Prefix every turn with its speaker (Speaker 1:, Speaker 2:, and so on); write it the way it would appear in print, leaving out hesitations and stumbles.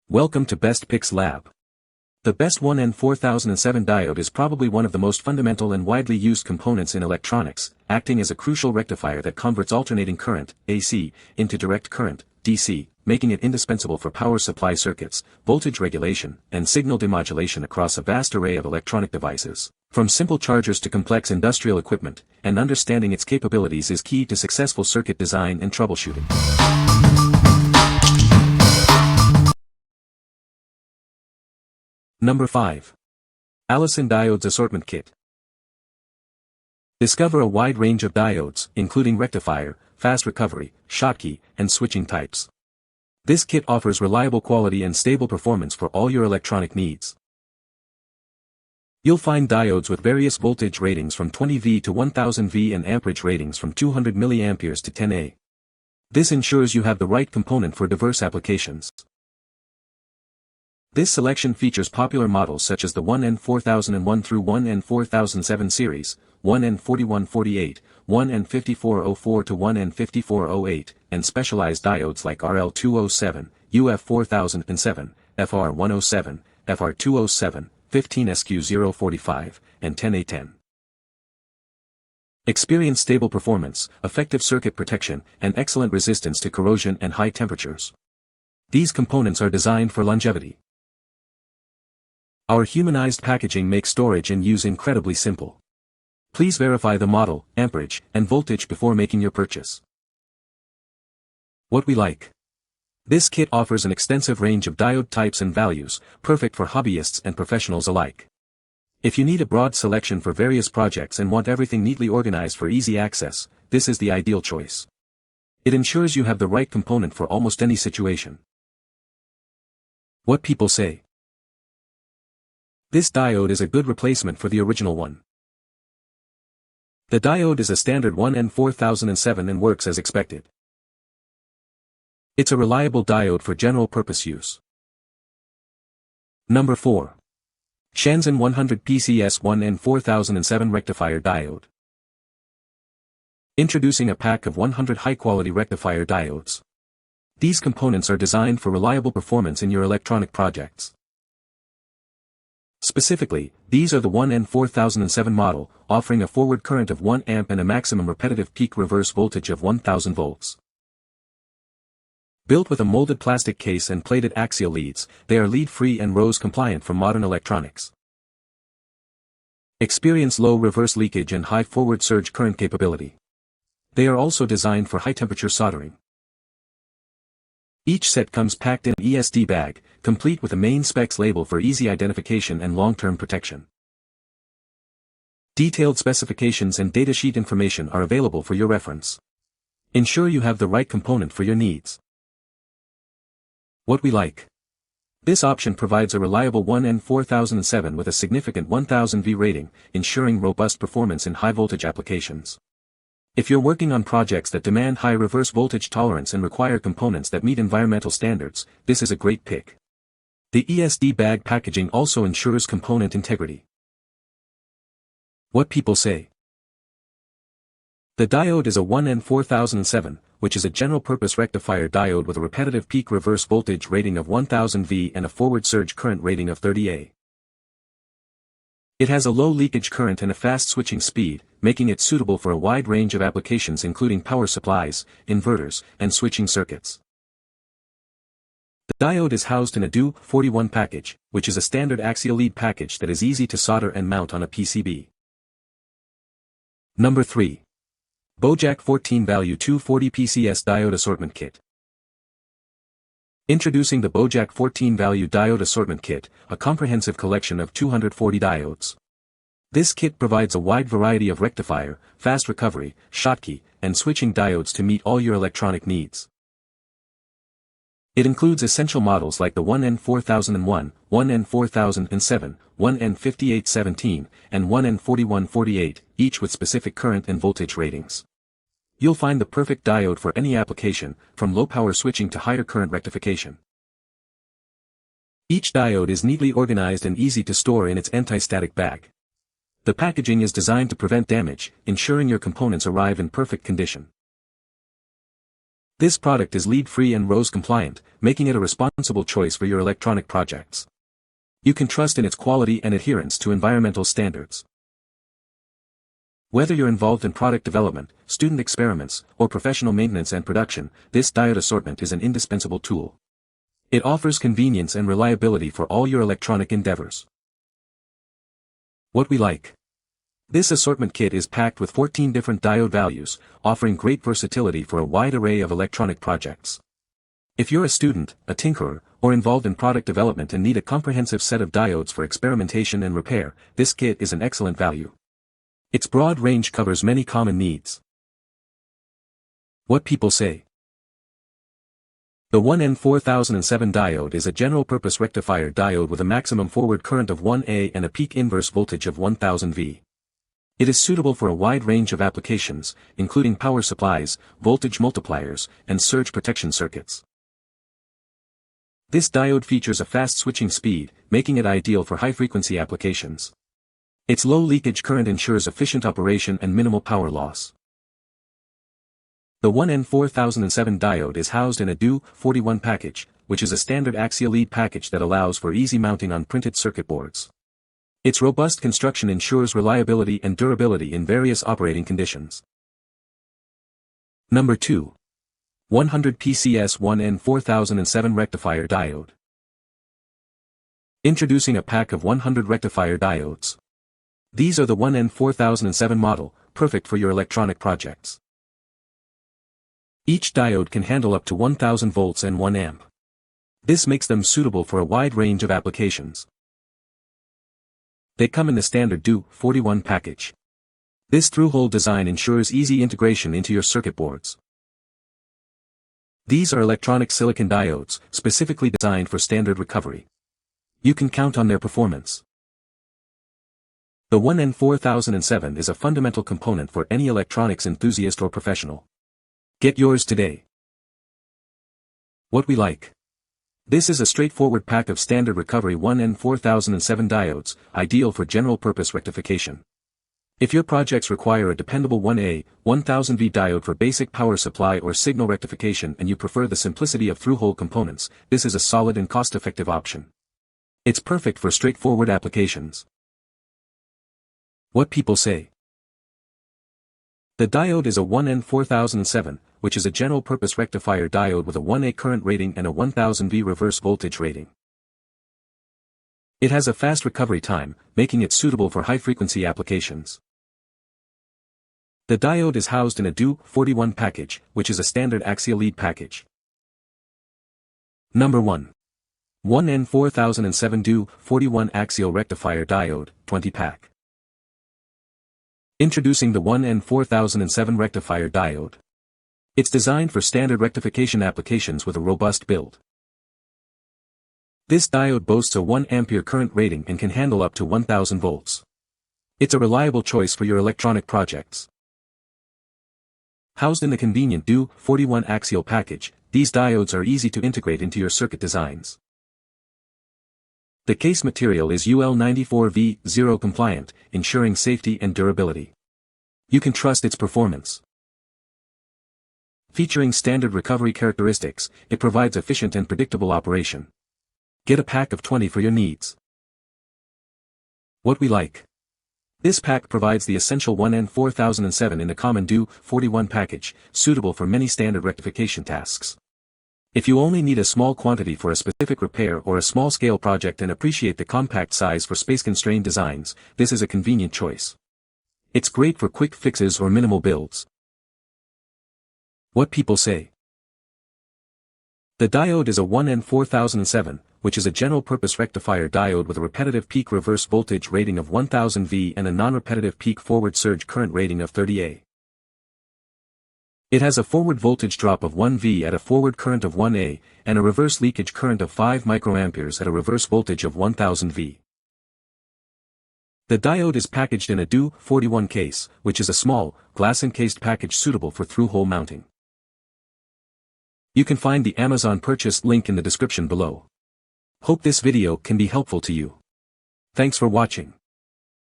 Speaker 1: Welcome to Best Picks Lab. The best 1N4007 diode is probably one of the most fundamental and widely used components in electronics, acting as a crucial rectifier that converts alternating current, AC, into direct current, DC, making it indispensable for power supply circuits, voltage regulation, and signal demodulation across a vast array of electronic devices. From simple chargers to complex industrial equipment, and understanding its capabilities is key to successful circuit design and troubleshooting. Number 5. ALLECIN Diodes Assortment Kit. Discover a wide range of diodes, including rectifier, fast recovery, Schottky, and switching types. This kit offers reliable quality and stable performance for all your electronic needs. You'll find diodes with various voltage ratings from 20V to 1000V and amperage ratings from 200 mA to 10A. This ensures you have the right component for diverse applications. This selection features popular models such as the 1N4001 through 1N4007 series, 1N4148, 1N5404 to 1N5408, and specialized diodes like RL207, UF4007, FR107, FR207, 15SQ045, and 10A10. Experience stable performance, effective circuit protection, and excellent resistance to corrosion and high temperatures. These components are designed for longevity. Our humanized packaging makes storage and use incredibly simple. Please verify the model, amperage, and voltage before making your purchase. What we like. This kit offers an extensive range of diode types and values, perfect for hobbyists and professionals alike. If you need a broad selection for various projects and want everything neatly organized for easy access, this is the ideal choice. It ensures you have the right component for almost any situation. What people say. This diode is a good replacement for the original one. The diode is a standard 1N4007 and works as expected. It's a reliable diode for general purpose use. Number 4. Chanzon 100 PCS 1N4007 Rectifier Diode. Introducing a pack of 100 high-quality rectifier diodes. These components are designed for reliable performance in your electronic projects. Specifically, these are the 1N4007 model, offering a forward current of 1 amp and a maximum repetitive peak reverse voltage of 1000 volts. Built with a molded plastic case and plated axial leads, they are lead-free and RoHS-compliant for modern electronics. Experience low reverse leakage and high forward surge current capability. They are also designed for high-temperature soldering. Each set comes packed in an ESD bag, complete with a main specs label for easy identification and long-term protection. Detailed specifications and datasheet information are available for your reference. Ensure you have the right component for your needs. What we like. This option provides a reliable 1N4007 with a significant 1000V rating, ensuring robust performance in high-voltage applications. If you're working on projects that demand high reverse voltage tolerance and require components that meet environmental standards, this is a great pick. The ESD bag packaging also ensures component integrity. What people say. The diode is a 1N4007, which is a general-purpose rectifier diode with a repetitive peak reverse voltage rating of 1000V and a forward surge current rating of 30A. It has a low leakage current and a fast switching speed, making it suitable for a wide range of applications including power supplies, inverters, and switching circuits. The diode is housed in a DO41 package, which is a standard axial lead package that is easy to solder and mount on a PCB. Number 3. BOJACK 14-value 240 PCS Diode Assortment Kit. Introducing the BOJACK 14-value Diode Assortment Kit, a comprehensive collection of 240 diodes. This kit provides a wide variety of rectifier, fast recovery, Schottky, and switching diodes to meet all your electronic needs. It includes essential models like the 1N4001, 1N4007, 1N5817, and 1N4148, each with specific current and voltage ratings. You'll find the perfect diode for any application, from low-power switching to higher current rectification. Each diode is neatly organized and easy to store in its anti-static bag. The packaging is designed to prevent damage, ensuring your components arrive in perfect condition. This product is lead-free and RoHS compliant, making it a responsible choice for your electronic projects. You can trust in its quality and adherence to environmental standards. Whether you're involved in product development, student experiments, or professional maintenance and production, this diode assortment is an indispensable tool. It offers convenience and reliability for all your electronic endeavors. What we like. This assortment kit is packed with 14 different diode values, offering great versatility for a wide array of electronic projects. If you're a student, a tinkerer, or involved in product development and need a comprehensive set of diodes for experimentation and repair, this kit is an excellent value. Its broad range covers many common needs. What people say. The 1N4007 diode is a general-purpose rectifier diode with a maximum forward current of 1A and a peak inverse voltage of 1000 V. It is suitable for a wide range of applications, including power supplies, voltage multipliers, and surge protection circuits. This diode features a fast switching speed, making it ideal for high-frequency applications. Its low leakage current ensures efficient operation and minimal power loss. The 1N4007 diode is housed in a DO41 package, which is a standard axial lead package that allows for easy mounting on printed circuit boards. Its robust construction ensures reliability and durability in various operating conditions. Number 2. 100 PCS 1N4007 Rectifier Diode. Introducing a pack of 100 rectifier diodes. These are the 1N4007 model, perfect for your electronic projects. Each diode can handle up to 1000 volts and 1 amp. This makes them suitable for a wide range of applications. They come in the standard DO41 package. This through-hole design ensures easy integration into your circuit boards. These are electronic silicon diodes, specifically designed for standard recovery. You can count on their performance. The 1N4007 is a fundamental component for any electronics enthusiast or professional. Get yours today. What we like. This is a straightforward pack of standard recovery 1N4007 diodes, ideal for general-purpose rectification. If your projects require a dependable 1A, 1000V diode for basic power supply or signal rectification and you prefer the simplicity of through-hole components, this is a solid and cost-effective option. It's perfect for straightforward applications. What people say. The diode is a 1N4007, which is a general-purpose rectifier diode with a 1A current rating and a 1000V reverse voltage rating. It has a fast recovery time, making it suitable for high-frequency applications. The diode is housed in a DO41 package, which is a standard axial lead package. Number 1. 1N4007 DO41 Axial Rectifier Diode, 20-pack. Introducing the 1N4007 Rectifier Diode. It's designed for standard rectification applications with a robust build. This diode boasts a 1 ampere current rating and can handle up to 1000 volts. It's a reliable choice for your electronic projects. Housed in the convenient DO41 axial package, these diodes are easy to integrate into your circuit designs. The case material is UL94V0 compliant, ensuring safety and durability. You can trust its performance. Featuring standard recovery characteristics, it provides efficient and predictable operation. Get a pack of 20 for your needs. What we like. This pack provides the essential 1N4007 in a common DO41 package, suitable for many standard rectification tasks. If you only need a small quantity for a specific repair or a small-scale project and appreciate the compact size for space-constrained designs, this is a convenient choice. It's great for quick fixes or minimal builds. What people say. The diode is a 1N4007, which is a general-purpose rectifier diode with a repetitive peak reverse voltage rating of 1000 V and a non-repetitive peak forward surge current rating of 30 A. It has a forward voltage drop of 1 V at a forward current of 1 A, and a reverse leakage current of 5 microamperes at a reverse voltage of 1000 V. The diode is packaged in a DO41 case, which is a small, glass-encased package suitable for through-hole mounting. You can find the Amazon purchase link in the description below. Hope this video can be helpful to you. Thanks for watching.